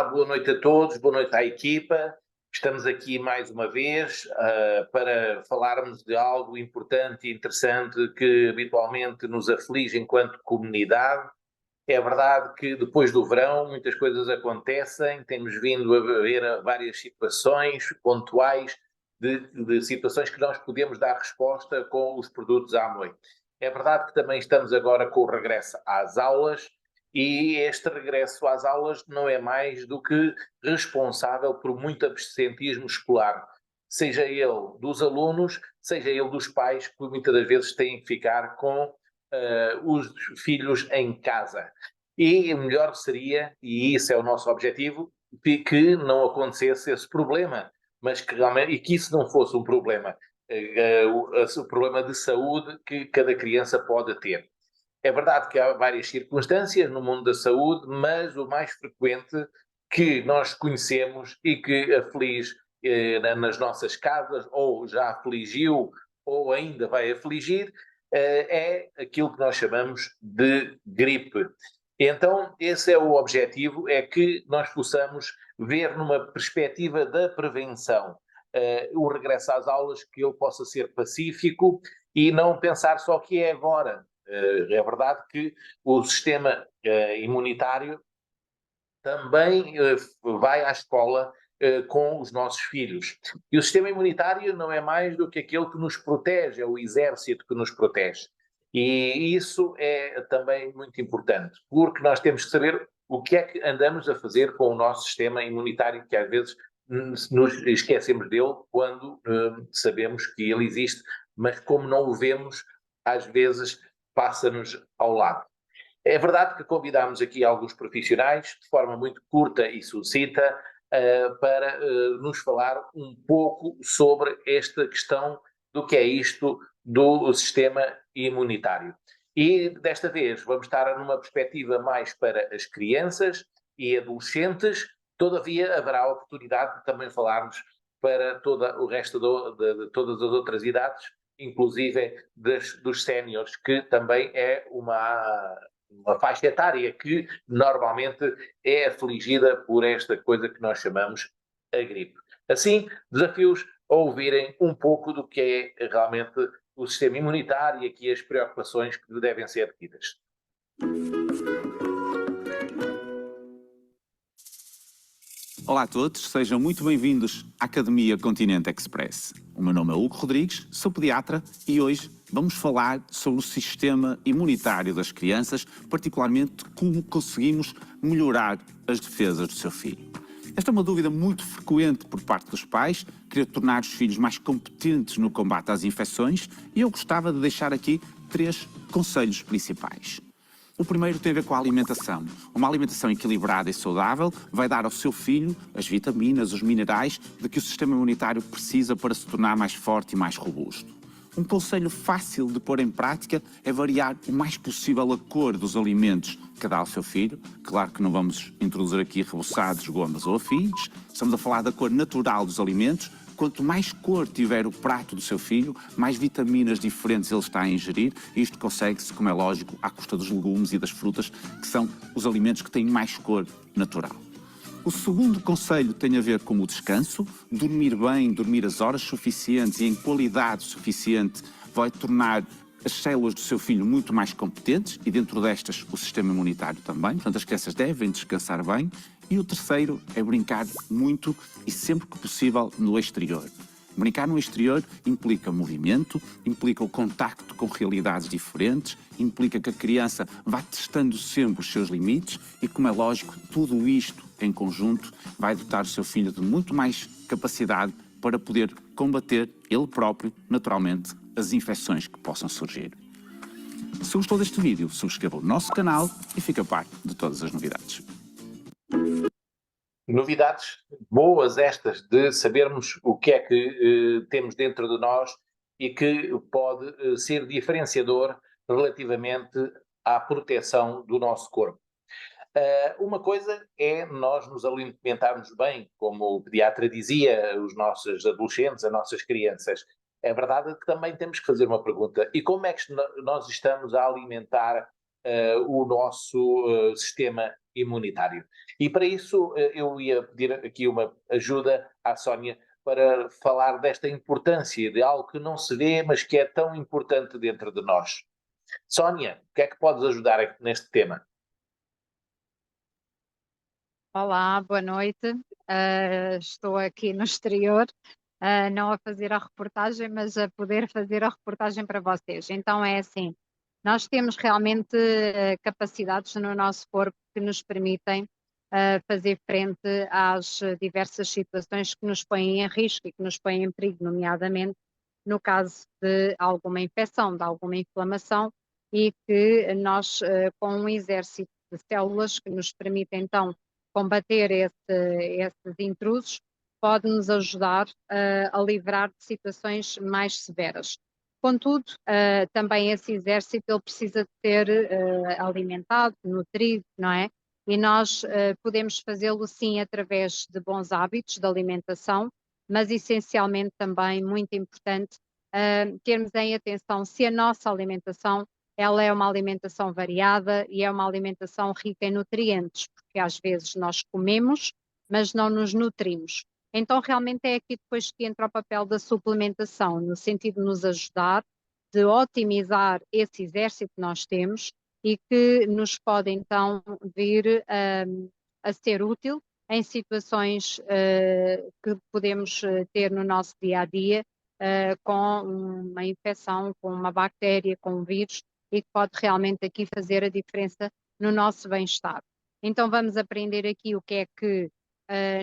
Olá, boa noite a todos, boa noite à equipa. Estamos aqui mais uma vez para falarmos de algo importante e interessante que habitualmente nos aflige enquanto comunidade. É verdade que depois do verão muitas coisas acontecem, temos vindo a ver várias situações pontuais de situações que nós podemos dar resposta com os produtos à noite. É verdade que também estamos agora com o regresso às aulas e este regresso às aulas não é mais do que responsável por muito absentismo escolar, seja ele dos alunos, seja ele dos pais, que muitas das vezes têm que ficar com os filhos em casa. E o melhor seria, e isso é o nosso objetivo, que não acontecesse esse problema, mas que realmente, e que isso não fosse um problema, o problema de saúde que cada criança pode ter. É verdade que há várias circunstâncias no mundo da saúde, mas o mais frequente que nós conhecemos e que aflige nas nossas casas, ou já afligiu, ou ainda vai afligir, é aquilo que nós chamamos de gripe. Então, esse é o objetivo, é que nós possamos ver numa perspectiva da prevenção o regresso às aulas, que ele possa ser pacífico e não pensar só que é agora. É verdade que o sistema imunitário também vai à escola com os nossos filhos. E o sistema imunitário não é mais do que aquele que nos protege, é o exército que nos protege. E isso é também muito importante, porque nós temos que saber o que é que andamos a fazer com o nosso sistema imunitário, que às vezes nos esquecemos dele quando sabemos que ele existe, mas como não o vemos, às vezes passa-nos ao lado. É verdade que convidámos aqui alguns profissionais, de forma muito curta e sucinta, para nos falar um pouco sobre esta questão do que é isto do sistema imunitário. E desta vez vamos estar numa perspectiva mais para as crianças e adolescentes, todavia haverá a oportunidade de também falarmos para todo o resto de todas as outras idades, inclusive dos séniores, que também é uma faixa etária que normalmente é afligida por esta coisa que nós chamamos a gripe. Assim, desafios a ouvirem um pouco do que é realmente o sistema imunitário e aqui as preocupações que devem ser tidas. Olá a todos, sejam muito bem-vindos à Academia Continente Express. O meu nome é Hugo Rodrigues, sou pediatra e hoje vamos falar sobre o sistema imunitário das crianças, particularmente como conseguimos melhorar as defesas do seu filho. Esta é uma dúvida muito frequente por parte dos pais, querer tornar os filhos mais competentes no combate às infecções, e eu gostava de deixar aqui 3 conselhos principais. O primeiro tem a ver com a alimentação. Uma alimentação equilibrada e saudável vai dar ao seu filho as vitaminas, os minerais de que o sistema imunitário precisa para se tornar mais forte e mais robusto. Um conselho fácil de pôr em prática é variar o mais possível a cor dos alimentos que dá ao seu filho. Claro que não vamos introduzir aqui reboçados, gomas ou afins. Estamos a falar da cor natural dos alimentos. Quanto mais cor tiver o prato do seu filho, mais vitaminas diferentes ele está a ingerir, e isto consegue-se, como é lógico, à custa dos legumes e das frutas, que são os alimentos que têm mais cor natural. O segundo conselho tem a ver com o descanso. Dormir bem, dormir as horas suficientes e em qualidade suficiente vai tornar as células do seu filho muito mais competentes e dentro destas o sistema imunitário também. Portanto, as crianças devem descansar bem. E o terceiro é brincar muito e sempre que possível no exterior. Brincar no exterior implica movimento, implica o contacto com realidades diferentes, implica que a criança vá testando sempre os seus limites e, como é lógico, tudo isto em conjunto vai dotar o seu filho de muito mais capacidade para poder combater ele próprio, naturalmente, as infecções que possam surgir. Se gostou deste vídeo, subscreva o nosso canal e fique a par de todas as novidades. Novidades boas estas de sabermos o que é que temos dentro de nós e que pode ser diferenciador relativamente à proteção do nosso corpo. Uma coisa é nós nos alimentarmos bem, como o pediatra dizia, os nossos adolescentes, as nossas crianças. É verdade que também temos que fazer uma pergunta: e como é que nós estamos a alimentar o nosso sistema imunitário. E para isso eu ia pedir aqui uma ajuda à Sónia para falar desta importância de algo que não se vê, mas que é tão importante dentro de nós. Sónia, o que é que podes ajudar neste tema? Olá, boa noite. Estou aqui no exterior, não a fazer a reportagem, mas a poder fazer a reportagem para vocês. Então é assim, nós temos realmente capacidades no nosso corpo que nos permitem fazer frente às diversas situações que nos põem em risco e que nos põem em perigo, nomeadamente no caso de alguma infecção, de alguma inflamação, e que nós, com um exército de células que nos permite então combater esses intrusos, pode nos ajudar a livrar de situações mais severas. Contudo, também esse exército ele precisa de ser alimentado, nutrido, não é? E nós podemos fazê-lo sim através de bons hábitos de alimentação, mas essencialmente também muito importante termos em atenção se a nossa alimentação ela é uma alimentação variada e é uma alimentação rica em nutrientes, porque às vezes nós comemos, mas não nos nutrimos. Então, realmente é aqui depois que entra o papel da suplementação, no sentido de nos ajudar, de otimizar esse exército que nós temos e que nos pode então vir a ser útil em situações que podemos ter no nosso dia a dia, com uma infecção, com uma bactéria, com um vírus, e que pode realmente aqui fazer a diferença no nosso bem-estar. Então vamos aprender aqui o que é que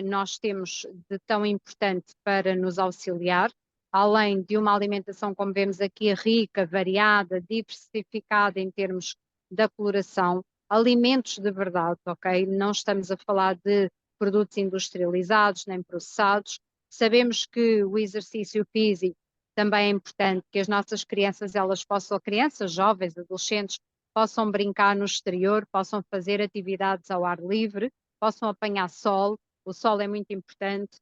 nós temos de tão importante para nos auxiliar, além de uma alimentação, como vemos aqui, rica, variada, diversificada em termos da coloração, alimentos de verdade, ok? Não estamos a falar de produtos industrializados nem processados. Sabemos que o exercício físico também é importante que as nossas crianças, crianças, jovens, adolescentes, possam brincar no exterior, possam fazer atividades ao ar livre, possam apanhar sol. O sol é muito importante.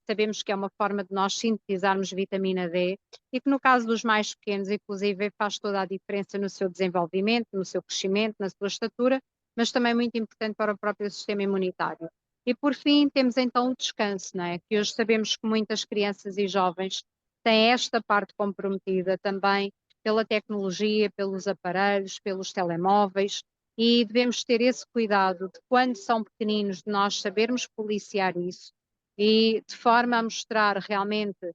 Sabemos que é uma forma de nós sintetizarmos vitamina D e que no caso dos mais pequenos, inclusive, faz toda a diferença no seu desenvolvimento, no seu crescimento, na sua estatura, mas também muito importante para o próprio sistema imunitário. E por fim, temos então o descanso, não é? Que hoje sabemos que muitas crianças e jovens têm esta parte comprometida também pela tecnologia, pelos aparelhos, pelos telemóveis, e devemos ter esse cuidado de quando são pequeninos, de nós sabermos policiar isso e de forma a mostrar realmente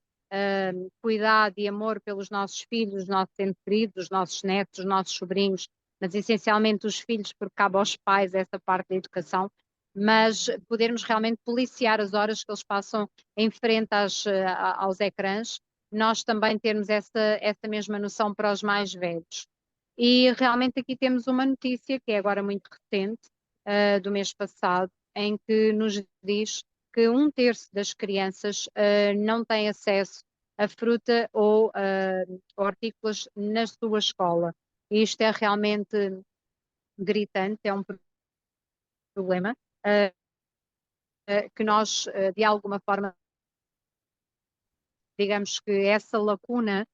cuidado e amor pelos nossos filhos, os nossos entes queridos, os nossos netos, os nossos sobrinhos, mas essencialmente os filhos, porque cabe aos pais essa parte da educação, mas podermos realmente policiar as horas que eles passam em frente aos ecrãs, nós também termos essa mesma noção para os mais velhos. E realmente aqui temos uma notícia que é agora muito recente, do mês passado, em que nos diz que 1/3 das crianças não tem acesso a fruta ou hortícolas na sua escola. E isto é realmente gritante, é um problema que nós, de alguma forma, digamos que essa lacuna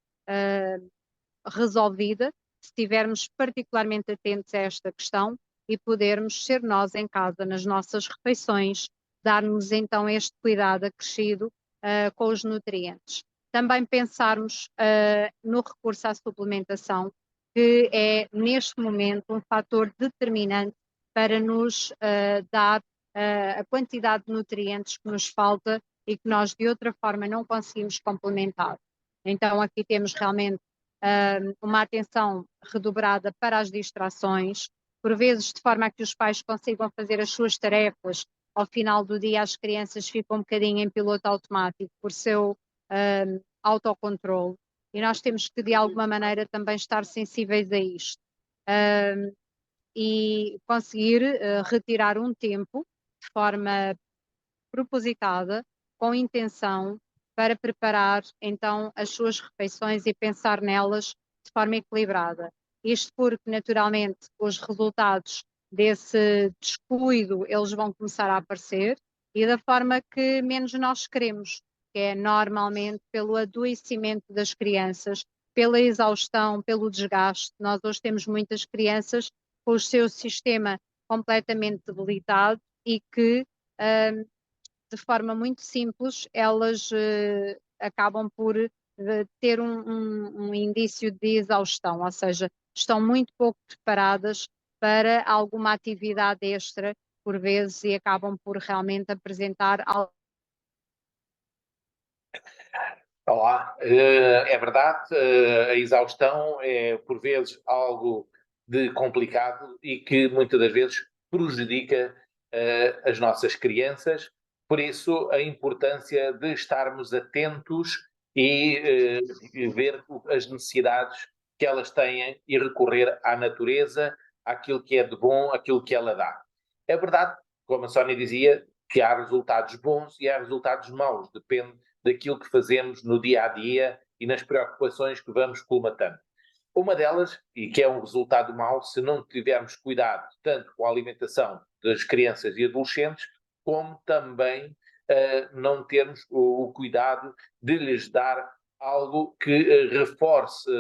resolvida, se estivermos particularmente atentos a esta questão e podermos ser nós em casa, nas nossas refeições, darmos então este cuidado acrescido com os nutrientes. Também pensarmos no recurso à suplementação, que é neste momento um fator determinante para nos dar a quantidade de nutrientes que nos falta e que nós de outra forma não conseguimos complementar. Então aqui temos realmente uma atenção redobrada para as distrações, por vezes de forma a que os pais consigam fazer as suas tarefas. Ao final do dia as crianças ficam um bocadinho em piloto automático por seu autocontrole, e nós temos que de alguma maneira também estar sensíveis a isto e conseguir retirar um tempo de forma propositada, com intenção, para preparar então as suas refeições e pensar nelas de forma equilibrada. Isto porque, naturalmente, os resultados desse descuido, eles vão começar a aparecer e da forma que menos nós queremos, que é normalmente pelo adoecimento das crianças, pela exaustão, pelo desgaste. Nós hoje temos muitas crianças com o seu sistema completamente debilitado e que de forma muito simples elas acabam por ter um indício de exaustão, ou seja, estão muito pouco preparadas para alguma atividade extra por vezes e acabam por realmente apresentar algo. Olá, é verdade, a exaustão é por vezes algo de complicado e que muitas das vezes prejudica as nossas crianças, por isso a importância de estarmos atentos e ver as necessidades que elas têm e recorrer à natureza, àquilo que é de bom, àquilo que ela dá. É verdade, como a Sónia dizia, que há resultados bons e há resultados maus, depende daquilo que fazemos no dia a dia e nas preocupações que vamos colmatando. Uma delas, e que é um resultado mau, se não tivermos cuidado tanto com a alimentação das crianças e adolescentes, como também não termos o cuidado de lhes dar algo que reforce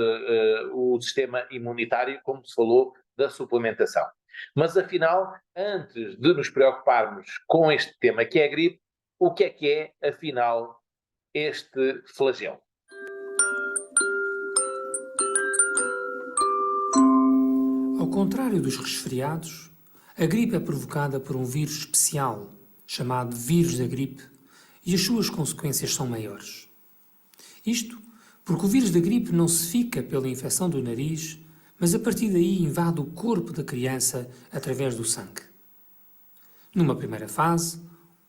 o sistema imunitário, como se falou da suplementação. Mas afinal, antes de nos preocuparmos com este tema que é a gripe, o que é afinal, este flagelo? Ao contrário dos resfriados, a gripe é provocada por um vírus especial, chamado vírus da gripe, e as suas consequências são maiores. Isto porque o vírus da gripe não se fica pela infecção do nariz, mas a partir daí invade o corpo da criança através do sangue. Numa primeira fase,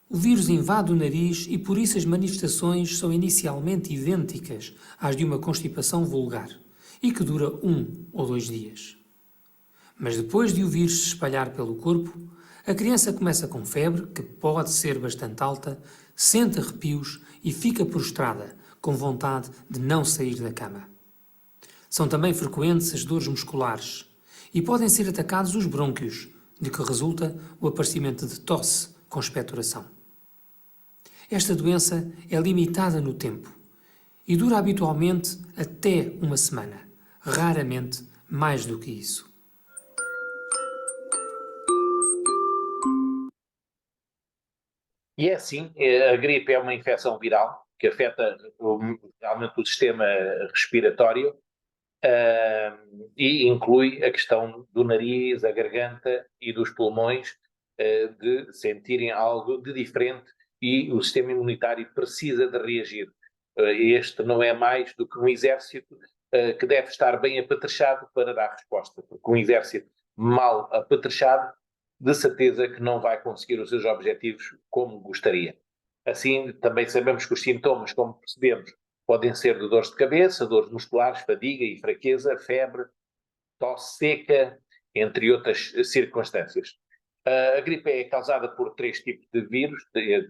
o vírus invade o nariz e por isso as manifestações são inicialmente idênticas às de uma constipação vulgar e que dura 1 ou 2 dias. Mas depois de o vírus se espalhar pelo corpo, a criança começa com febre, que pode ser bastante alta, sente arrepios e fica prostrada, com vontade de não sair da cama. São também frequentes as dores musculares e podem ser atacados os brônquios, de que resulta o aparecimento de tosse com expectoração. Esta doença é limitada no tempo e dura habitualmente até uma semana, raramente mais do que isso. E é assim, a gripe é uma infecção viral que afeta realmente o sistema respiratório e inclui a questão do nariz, a garganta e dos pulmões de sentirem algo de diferente e o sistema imunitário precisa de reagir. Este não é mais do que um exército que deve estar bem apetrechado para dar resposta, porque um exército mal apetrechado de certeza que não vai conseguir os seus objetivos como gostaria. Assim, também sabemos que os sintomas, como percebemos, podem ser de dores de cabeça, dores musculares, fadiga e fraqueza, febre, tosse seca, entre outras circunstâncias. A gripe é causada por 3 tipos de vírus,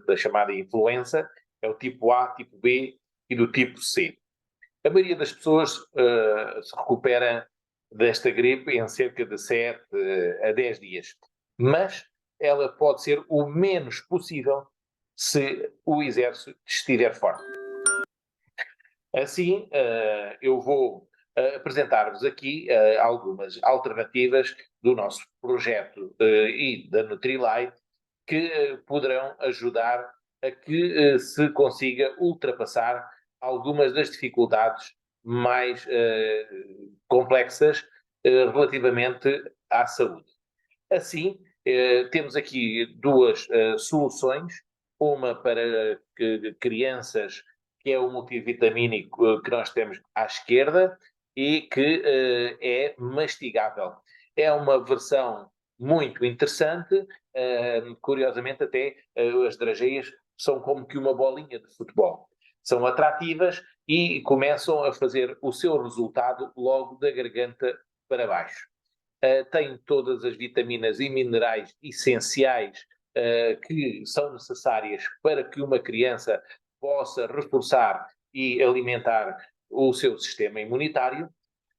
da chamada influenza, é o tipo A, tipo B e do tipo C. A maioria das pessoas se recupera desta gripe em cerca de 7 a 10 dias. Mas ela pode ser o menos possível se o exército estiver forte. Assim, eu vou apresentar-vos aqui algumas alternativas do nosso projeto e da Nutrilite que poderão ajudar a que se consiga ultrapassar algumas das dificuldades mais complexas relativamente à saúde. Assim, temos aqui 2 soluções, uma para crianças, que é o multivitamínico que nós temos à esquerda e que é mastigável. É uma versão muito interessante, curiosamente até as drageias são como que uma bolinha de futebol. São atrativas e começam a fazer o seu resultado logo da garganta para baixo. Tem todas as vitaminas e minerais essenciais que são necessárias para que uma criança possa reforçar e alimentar o seu sistema imunitário.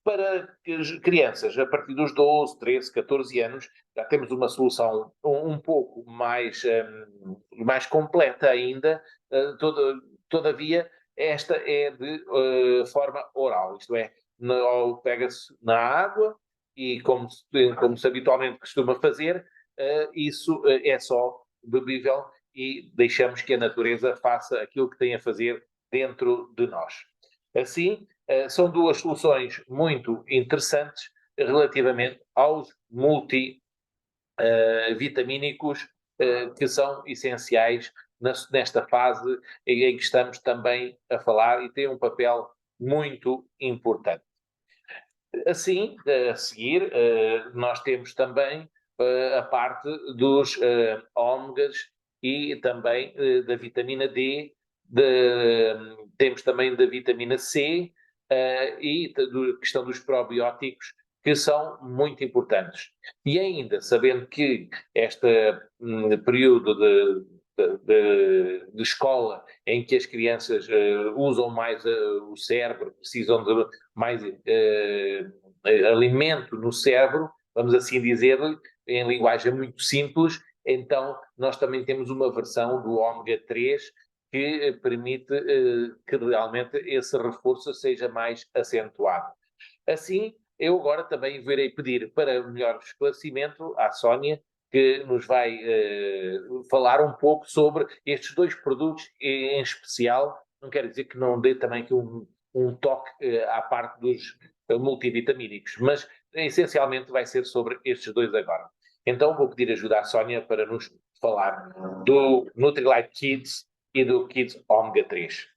Para as crianças, a partir dos 12, 13, 14 anos, já temos uma solução um pouco mais completa ainda, todavia, esta é de forma oral, isto é, pega-se na água, e como se habitualmente costuma fazer, isso é só bebível e deixamos que a natureza faça aquilo que tem a fazer dentro de nós. Assim, são duas soluções muito interessantes relativamente aos multivitamínicos que são essenciais nesta fase em que estamos também a falar e têm um papel muito importante. Assim, a seguir, nós temos também a parte dos ômegas e também da vitamina D, temos também da vitamina C e da questão dos probióticos, que são muito importantes. E ainda, sabendo que este período de escola em que as crianças usam mais o cérebro, precisam de mais alimento no cérebro, vamos assim dizer, em linguagem muito simples, então nós também temos uma versão do ômega 3 que permite que realmente esse reforço seja mais acentuado. Assim, eu agora também irei pedir para melhor esclarecimento à Sónia, que nos vai falar um pouco sobre estes dois produtos em especial. Não quero dizer que não dê também aqui um toque à parte dos multivitamínicos, mas essencialmente vai ser sobre estes dois agora. Então vou pedir ajuda à Sónia para nos falar do Nutrilite Kids e do Kids Ômega 3.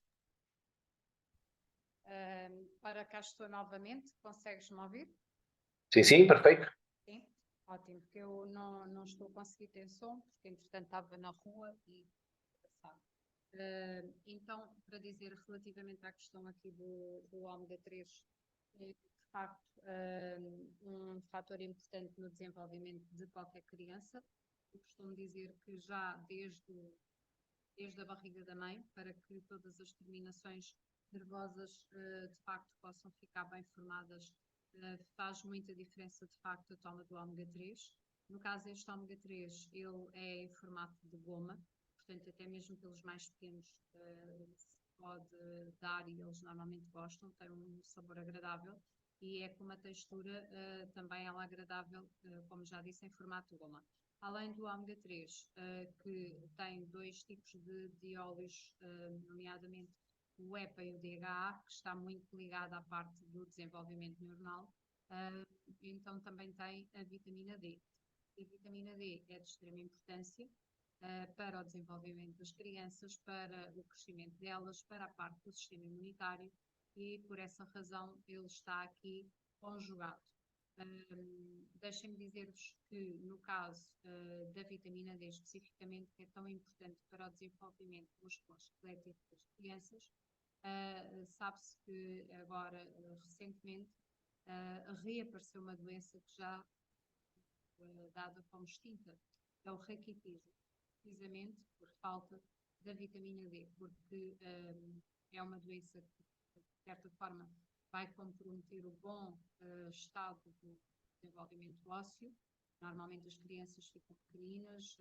Para cá estou novamente, consegues-me ouvir? Sim, sim, perfeito. Sim, ótimo, porque eu não estou a conseguir ter som, porque entretanto estava na rua e então, para dizer relativamente à questão aqui do ômega 3, de facto um fator importante no desenvolvimento de qualquer criança. Eu costumo dizer que já desde a barriga da mãe, para que todas as terminações nervosas de facto possam ficar bem formadas, faz muita diferença de facto a toma do ômega 3. No caso deste ômega 3, ele é em formato de goma, portanto até mesmo pelos mais pequenos se pode dar e eles normalmente gostam, tem um sabor agradável e é com uma textura também ela agradável, como já disse, em formato de goma. Além do ômega 3, que tem dois tipos de óleos, nomeadamente o EPA e o DHA, que está muito ligado à parte do desenvolvimento neuronal, então também tem a vitamina D. A vitamina D é de extrema importância para o desenvolvimento das crianças, para o crescimento delas, para a parte do sistema imunitário e por essa razão ele está aqui conjugado. Deixem-me dizer-vos que no caso da vitamina D especificamente, que é tão importante para o desenvolvimento musculoesquelético das crianças, sabe-se que agora recentemente reapareceu uma doença que já dada como extinta, é o raquitismo, precisamente por falta da vitamina D, porque é uma doença que, de certa forma, vai comprometer o bom estado do desenvolvimento ósseo. Normalmente as crianças ficam pequeninas,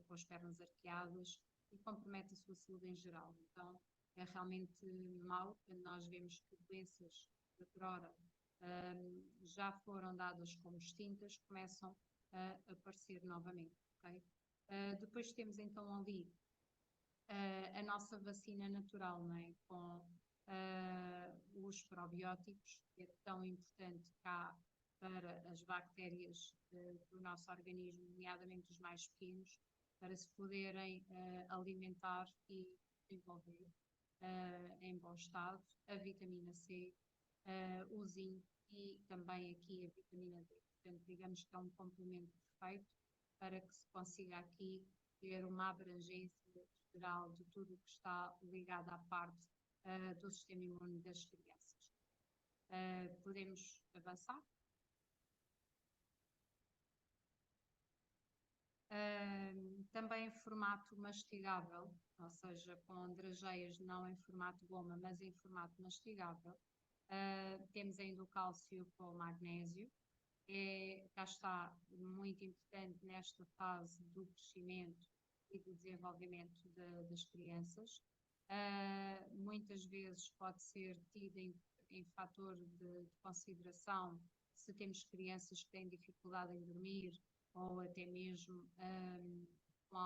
com as pernas arqueadas e compromete a sua saúde em geral. Então é realmente mau quando nós vemos que doenças que agora já foram dadas como extintas, começam a aparecer novamente. Okay? Depois temos então ali a nossa vacina natural, não é? Com os probióticos, que é tão importante cá para as bactérias do nosso organismo, nomeadamente os mais pequenos, para se poderem alimentar e desenvolver em bom estado, a vitamina C, o zinco e também aqui a vitamina D. Portanto, digamos que é um complemento perfeito para que se consiga aqui ter uma abrangência geral de tudo o que está ligado à parte do sistema imune das crianças. Podemos avançar? Também em formato mastigável, ou seja, com drageias não em formato goma, mas em formato mastigável. Temos ainda o cálcio com o magnésio. Cá está muito importante nesta fase do crescimento e do desenvolvimento das crianças. Muitas vezes pode ser tido em fator de consideração se temos crianças que têm dificuldade em dormir ou até mesmo com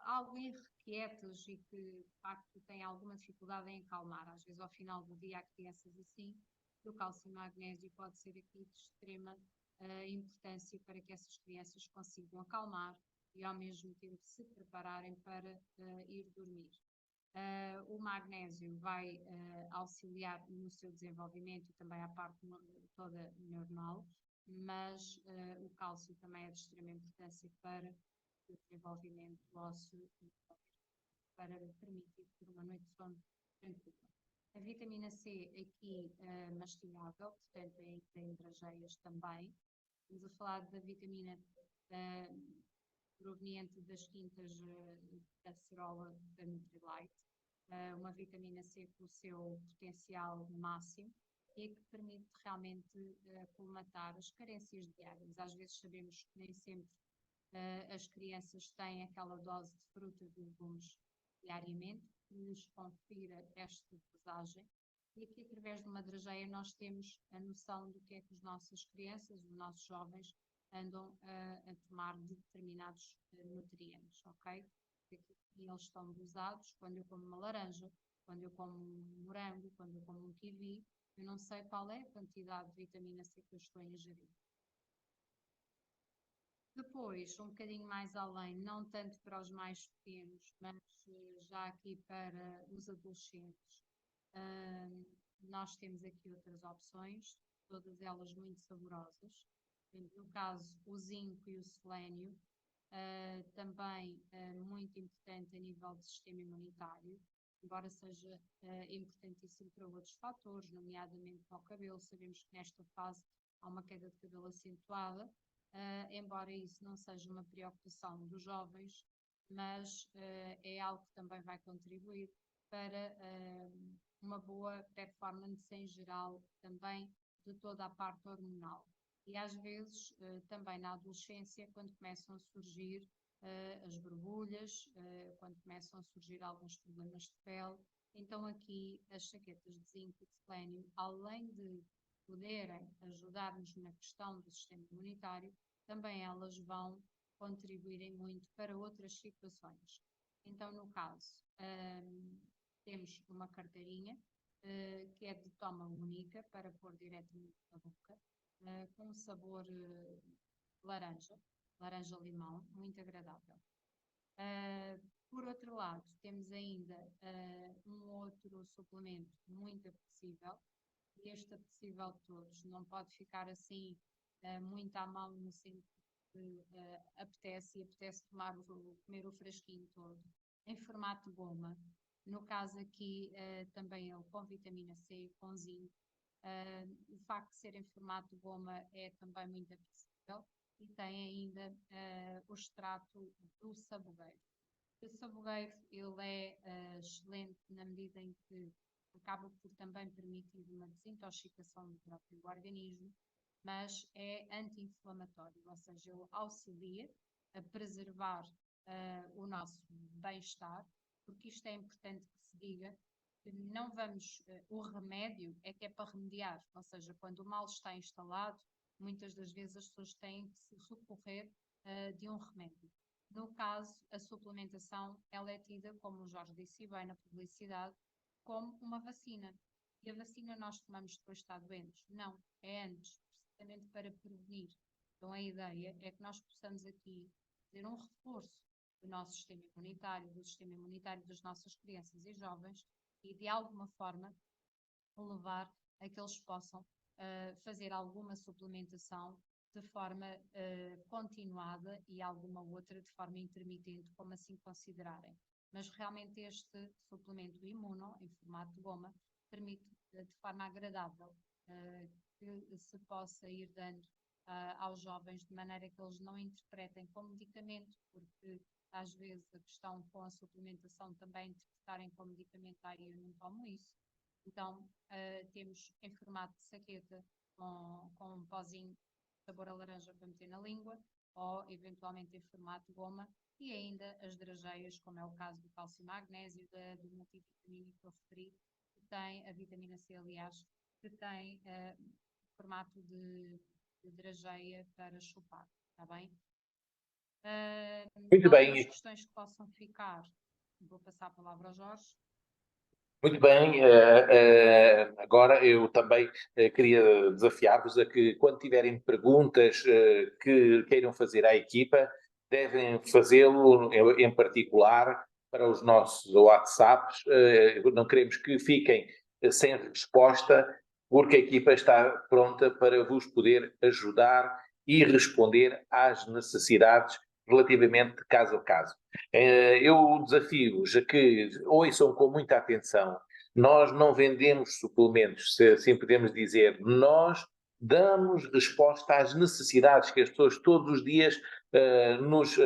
algo irrequietas e que de facto têm alguma dificuldade em acalmar. Às vezes ao final do dia há crianças assim, o cálcio e magnésio pode ser aqui de extrema importância para que essas crianças consigam acalmar e ao mesmo tempo se prepararem para ir dormir. O magnésio vai auxiliar no seu desenvolvimento e também a parte toda neuronal, mas o cálcio também é de extrema importância para o desenvolvimento ósseo e para permitir ter uma noite de sono tranquila. A vitamina C aqui mastigável, portanto em drageias também. Estamos a falar da vitamina proveniente das quintas da acerola da Nutrilite, uma vitamina C com o seu potencial máximo e que permite realmente colmatar as carências diárias. Às vezes sabemos que nem sempre as crianças têm aquela dose de frutas e legumes diariamente, que lhes confira esta dosagem. E aqui, através de uma drageia, nós temos a noção do que é que as nossas crianças, os nossos jovens, andam a tomar de determinados nutrientes, ok? Aqui eles estão dosados. Quando eu como uma laranja, quando eu como um morango, quando eu como um kiwi, eu não sei qual é a quantidade de vitamina C que eu estou a ingerir. Depois, um bocadinho mais além, não tanto para os mais pequenos, mas já aqui para os adolescentes, nós temos aqui outras opções, todas elas muito saborosas. No caso, o zinco e o selênio, também muito importante a nível do sistema imunitário, embora seja importantíssimo para outros fatores, nomeadamente para o cabelo. Sabemos que nesta fase há uma queda de cabelo acentuada, embora isso não seja uma preocupação dos jovens, mas é algo que também vai contribuir para uma boa performance em geral, também de toda a parte hormonal. E às vezes, também na adolescência, quando começam a surgir as borbulhas, quando começam a surgir alguns problemas de pele, então aqui as chaquetas de zinco e de selênio, além de poderem ajudar-nos na questão do sistema imunitário, também elas vão contribuírem muito para outras situações. Então, no caso, temos uma carteirinha que é de toma única para pôr diretamente na boca, com um sabor laranja-limão, muito agradável. Por outro lado, temos ainda um outro suplemento muito apetecível, e este apetecível de todos, não pode ficar assim muito à mão no sentido que apetece comer o frasquinho todo, em formato de goma. No caso aqui, também ele com vitamina C, com zinco. O facto de ser em formato de goma é também muito apetecível e tem ainda o extrato do sabugueiro. O sabugueiro ele é excelente na medida em que acaba por também permitir uma desintoxicação do próprio organismo, mas é anti-inflamatório, ou seja, ele auxilia a preservar o nosso bem-estar, porque isto é importante que se diga, que não vamos, o remédio é que é para remediar, ou seja, quando o mal está instalado, muitas das vezes as pessoas têm que se recorrer de um remédio. No caso, a suplementação, ela é tida, como o Jorge disse bem na publicidade, como uma vacina. E a vacina nós tomamos depois de estar doentes? Não, é antes, precisamente para prevenir. Então a ideia é que nós possamos aqui fazer um reforço do nosso sistema imunitário, do sistema imunitário das nossas crianças e jovens, e de alguma forma levar a que eles possam fazer alguma suplementação de forma continuada e alguma outra de forma intermitente, como assim considerarem. Mas realmente este suplemento imuno, em formato de goma, permite de forma agradável que se possa ir dando aos jovens de maneira que eles não interpretem como medicamento, porque às vezes a questão com a suplementação também interpretarem como medicamento, eu não tomo isso. Então temos em formato de saqueta com um pozinho de sabor a laranja para meter na língua, ou eventualmente em formato de goma, e ainda as drageias, como é o caso do cálcio e magnésio, do multivitamínico que eu referi, que tem a vitamina C, aliás, que tem formato de drageia para chupar, está bem? Muito Algumas bem. questões que possam ficar, vou passar a palavra ao Jorge. Muito bem, agora eu também queria desafiar-vos a que, quando tiverem perguntas que queiram fazer à equipa, devem fazê-lo em particular para os nossos WhatsApps. Não queremos que fiquem sem resposta, porque a equipa está pronta para vos poder ajudar e responder às necessidades relativamente de caso a caso. Eu desafio-vos a que ouçam com muita atenção. Nós não vendemos suplementos, se assim podemos dizer. Nós damos resposta às necessidades que as pessoas todos os dias nos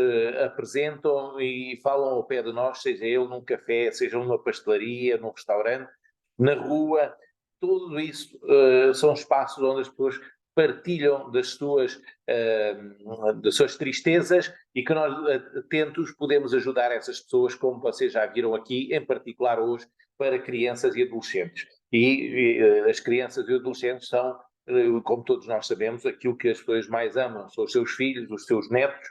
apresentam e falam ao pé de nós, seja ele num café, seja numa pastelaria, num restaurante, na rua. Tudo isso são espaços onde as pessoas partilham das suas tristezas e que nós, atentos, podemos ajudar essas pessoas, como vocês já viram aqui, em particular hoje, para crianças e adolescentes. E as crianças e adolescentes são, como todos nós sabemos, aquilo que as pessoas mais amam, são os seus filhos, os seus netos,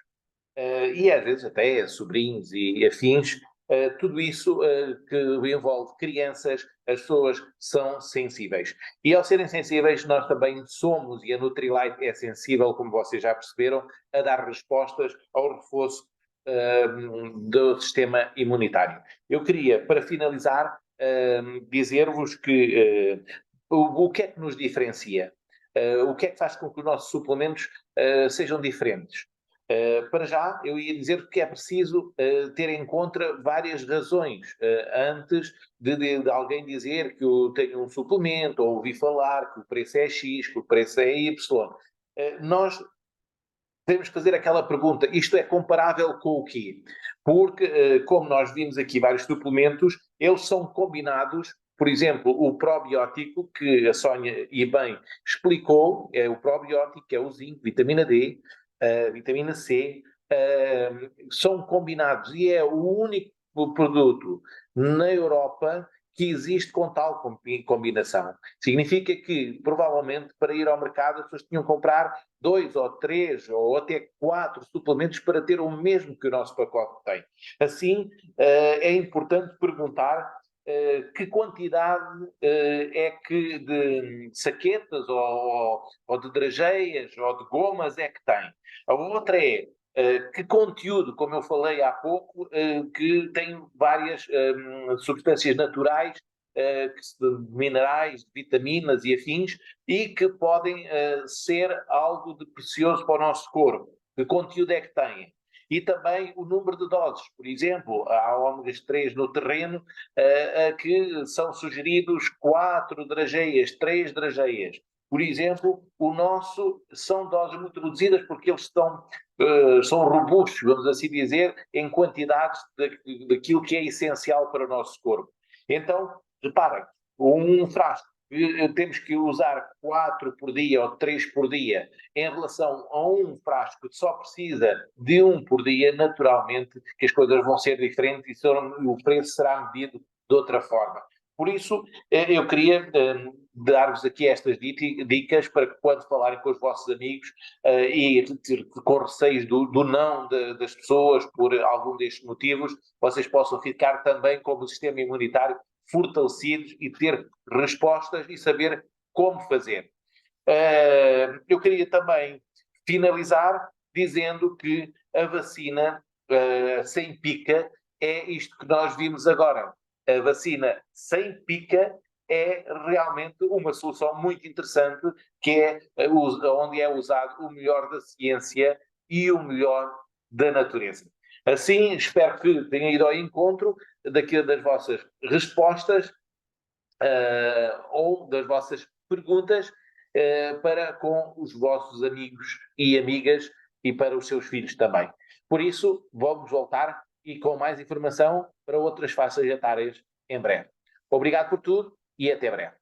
e às vezes até sobrinhos e afins. Tudo isso que envolve crianças, as pessoas são sensíveis. E ao serem sensíveis, nós também somos, e a Nutrilite é sensível, como vocês já perceberam, a dar respostas ao reforço do sistema imunitário. Eu queria, para finalizar, dizer-vos que o que é que nos diferencia? O que é que faz com que os nossos suplementos sejam diferentes? Para já, eu ia dizer que é preciso ter em conta várias razões antes de alguém dizer que eu tenho um suplemento ou ouvi falar que o preço é X, que o preço é Y. Nós temos que fazer aquela pergunta, isto é comparável com o quê? Porque, como nós vimos aqui vários suplementos, eles são combinados. Por exemplo, o probiótico, que a Sónia e bem explicou, é o probiótico, que é o zinco, vitamina D, vitamina C, são combinados e é o único produto na Europa que existe com tal combinação. Significa que, provavelmente, para ir ao mercado, as pessoas tinham que comprar 2 ou 3 ou até 4 suplementos para ter o mesmo que o nosso pacote tem. Assim, é importante perguntar que quantidade é que de saquetas ou de drageias ou de gomas é que tem. A outra é que conteúdo, como eu falei há pouco, que tem várias substâncias naturais, minerais, vitaminas e afins, e que podem ser algo de precioso para o nosso corpo. Que conteúdo é que têm? E também o número de doses. Por exemplo, há ômegas 3 no terreno que são sugeridos 4 drageias, 3 drageias. Por exemplo, o nosso são doses muito reduzidas porque eles são robustos, vamos assim dizer, em quantidades daquilo que é essencial para o nosso corpo. Então, reparem, um frasco temos que usar 4 por dia ou 3 por dia em relação a um frasco que só precisa de 1 por dia, naturalmente que as coisas vão ser diferentes e o preço será medido de outra forma. Por isso, eu queria dar-vos aqui estas dicas para que, quando falarem com os vossos amigos e com receios do não das pessoas por algum destes motivos, vocês possam ficar também com o sistema imunitário fortalecidos e ter respostas e saber como fazer. Eu queria também finalizar dizendo que a vacina sem pica é isto que nós vimos agora. A vacina sem pica é realmente uma solução muito interessante, que é onde é usado o melhor da ciência e o melhor da natureza. Assim, espero que tenham ido ao encontro das vossas respostas ou das vossas perguntas para com os vossos amigos e amigas e para os seus filhos também. Por isso, vamos voltar e com mais informação para outras faixas etárias em breve. Obrigado por tudo e até breve.